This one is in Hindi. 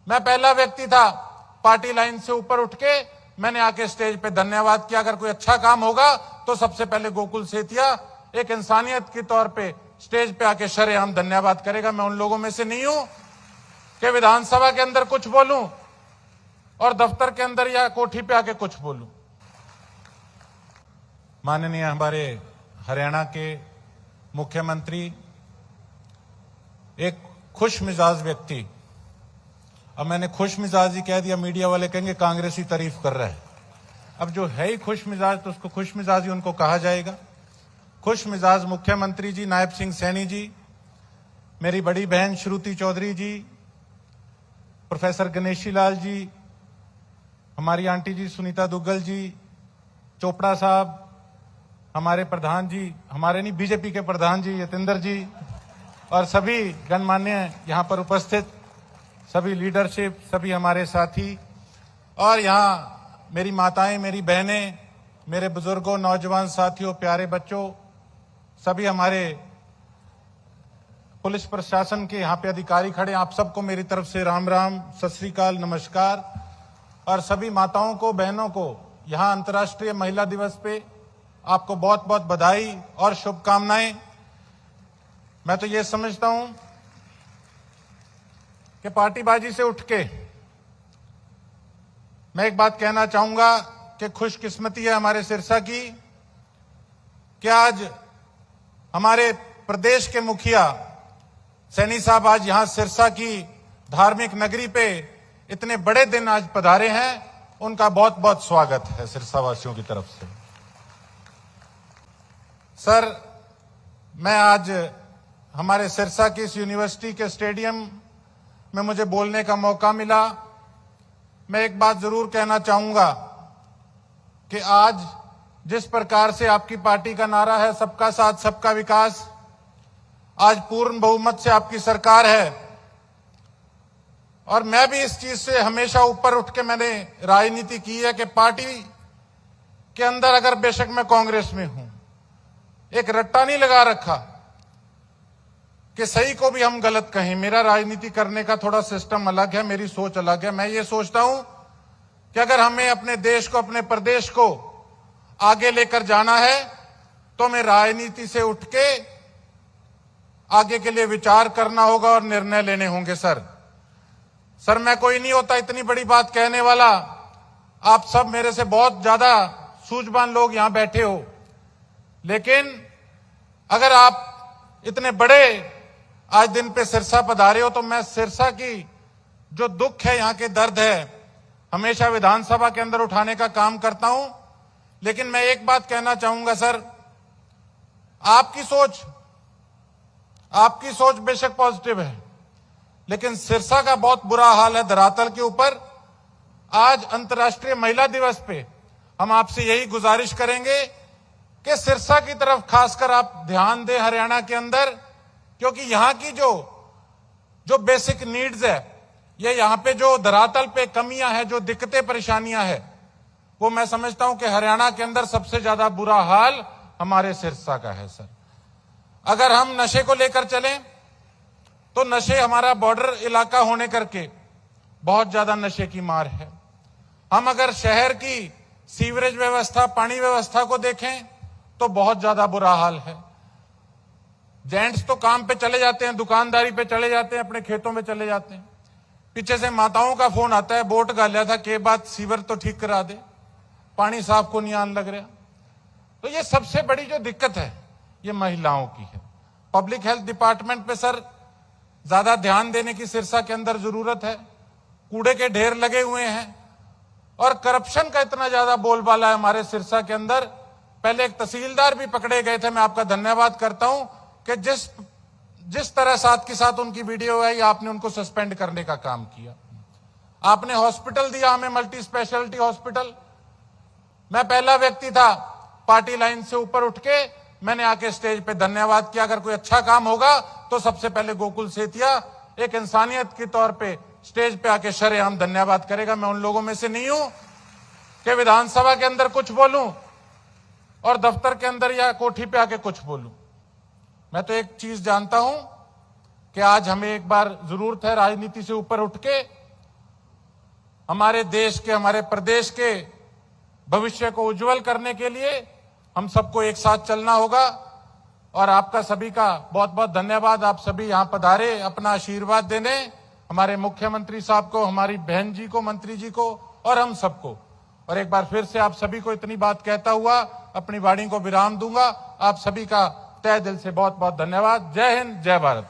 मैं पहला व्यक्ति था पार्टी लाइन से ऊपर उठ के मैंने आके स्टेज पे धन्यवाद किया। अगर कोई अच्छा काम होगा तो सबसे पहले गोकुल सेतिया एक इंसानियत के तौर पे स्टेज पे आके शरेआम धन्यवाद करेगा। मैं उन लोगों में से नहीं हूं कि विधानसभा के अंदर कुछ बोलूं और दफ्तर के अंदर या कोठी पे आके कुछ बोलूं। माननीय हमारे हरियाणा के मुख्यमंत्री एक खुश मिजाज व्यक्ति, अब मैंने खुश मिजाज ही कह दिया, मीडिया वाले कहेंगे कांग्रेसी तारीफ कर रहा है। अब जो है ही खुश मिजाज तो उसको खुश मिजाज ही उनको कहा जाएगा। खुश मिजाज मुख्यमंत्री जी नायब सिंह सैनी जी, मेरी बड़ी बहन श्रुति चौधरी जी, प्रोफेसर गणेशी लाल जी, हमारी आंटी जी सुनीता दुग्गल जी, चोपड़ा साहब, हमारे प्रधान जी, हमारे नहीं बीजेपी के प्रधान जी यतेंद्र जी, और सभी गणमान्य यहाँ पर उपस्थित सभी लीडरशिप, सभी हमारे साथी, और यहाँ मेरी माताएं, मेरी बहनें, मेरे बुजुर्गों, नौजवान साथियों, प्यारे बच्चों, सभी हमारे पुलिस प्रशासन के यहाँ पे अधिकारी खड़े, आप सबको मेरी तरफ से राम राम, सत श्री अकाल, नमस्कार। और सभी माताओं को, बहनों को यहाँ अंतर्राष्ट्रीय महिला दिवस पे आपको बहुत बहुत बधाई और शुभकामनाएं। मैं तो ये समझता हूं कि पार्टीबाजी से उठ के मैं एक बात कहना चाहूंगा कि खुशकिस्मती है हमारे सिरसा की कि आज हमारे प्रदेश के मुखिया सैनी साहब आज यहां सिरसा की धार्मिक नगरी पे इतने बड़े दिन आज पधारे हैं। उनका बहुत बहुत स्वागत है सिरसा वासियों की तरफ से। सर, मैं आज हमारे सिरसा की इस यूनिवर्सिटी के स्टेडियम में मुझे बोलने का मौका मिला। मैं एक बात जरूर कहना चाहूंगा कि आज जिस प्रकार से आपकी पार्टी का नारा है सबका साथ सबका विकास, आज पूर्ण बहुमत से आपकी सरकार है और मैं भी इस चीज से हमेशा ऊपर उठ के मैंने राजनीति की है कि पार्टी के अंदर अगर बेशक मैं कांग्रेस में हूं, एक रट्टा नहीं लगा रखा कि सही को भी हम गलत कहें। मेरा राजनीति करने का थोड़ा सिस्टम अलग है, मेरी सोच अलग है। मैं ये सोचता हूं कि अगर हमें अपने देश को, अपने प्रदेश को आगे लेकर जाना है तो हमें राजनीति से उठ के आगे के लिए विचार करना होगा और निर्णय लेने होंगे। सर, मैं कोई नहीं होता इतनी बड़ी बात कहने वाला। आप सब मेरे से बहुत ज्यादा सूझबूझ लोग यहां बैठे हो, लेकिन अगर आप इतने बड़े आज दिन पे सिरसा पधारे हो तो मैं सिरसा की जो दुख है, यहाँ के दर्द है, हमेशा विधानसभा के अंदर उठाने का काम करता हूं। लेकिन मैं एक बात कहना चाहूंगा सर, आपकी सोच बेशक पॉजिटिव है, लेकिन सिरसा का बहुत बुरा हाल है धरातल के ऊपर। आज अंतर्राष्ट्रीय महिला दिवस पे हम आपसे यही गुजारिश करेंगे कि सिरसा की तरफ खासकर आप ध्यान दें हरियाणा के अंदर, क्योंकि यहां की जो बेसिक नीड्स है, ये यहां पे जो धरातल पे कमियां हैं, जो दिक्कतें परेशानियां हैं, वो मैं समझता हूं कि हरियाणा के अंदर सबसे ज्यादा बुरा हाल हमारे सिरसा का है। सर, अगर हम नशे को लेकर चलें तो नशे, हमारा बॉर्डर इलाका होने करके बहुत ज्यादा नशे की मार है। हम अगर शहर की सीवरेज व्यवस्था, पानी व्यवस्था को देखें तो बहुत ज्यादा बुरा हाल है। जेंट्स तो काम पे चले जाते हैं, दुकानदारी पे चले जाते हैं, अपने खेतों में चले जाते हैं। पीछे से माताओं का फोन आता है, वोट गालिया था के बाद सीवर तो ठीक करा दे, पानी साफ को नहीं आने लग रहा। तो ये सबसे बड़ी जो दिक्कत है ये महिलाओं की है। पब्लिक हेल्थ डिपार्टमेंट पे सर ज्यादा ध्यान देने की सिरसा के अंदर जरूरत है। कूड़े के ढेर लगे हुए हैं और करप्शन का इतना ज्यादा बोलबाला है हमारे सिरसा के अंदर। पहले एक तहसीलदार भी पकड़े गए थे, मैं आपका धन्यवाद करता हूं कि जिस तरह साथ के साथ उनकी वीडियो आई, आपने उनको सस्पेंड करने का काम किया। आपने हॉस्पिटल दिया हमें, मल्टी स्पेशलिटी हॉस्पिटल। मैं पहला व्यक्ति था पार्टी लाइन से ऊपर उठ के मैंने आके स्टेज पे धन्यवाद किया। अगर कोई अच्छा काम होगा तो सबसे पहले गोकुल सेतिया एक इंसानियत के तौर पे स्टेज पे आके शरेआम धन्यवाद करेगा। मैं उन लोगों में से नहीं हूं कि विधानसभा के अंदर कुछ बोलूं और दफ्तर के अंदर या कोठी पे आके कुछ बोलूं। मैं तो एक चीज जानता हूं कि आज हमें एक बार जरूरत है राजनीति से ऊपर उठ के हमारे देश के, हमारे प्रदेश के भविष्य को उज्जवल करने के लिए हम सबको एक साथ चलना होगा। और आपका सभी का बहुत बहुत धन्यवाद। आप सभी यहां पधारे अपना आशीर्वाद देने, हमारे मुख्यमंत्री साहब को, हमारी बहन जी को, मंत्री जी को और हम सबको। और एक बार फिर से आप सभी को इतनी बात कहता हुआ अपनी वाणी को विराम दूंगा। आप सभी का तहे दिल से बहुत बहुत धन्यवाद। जय हिंद, जय भारत।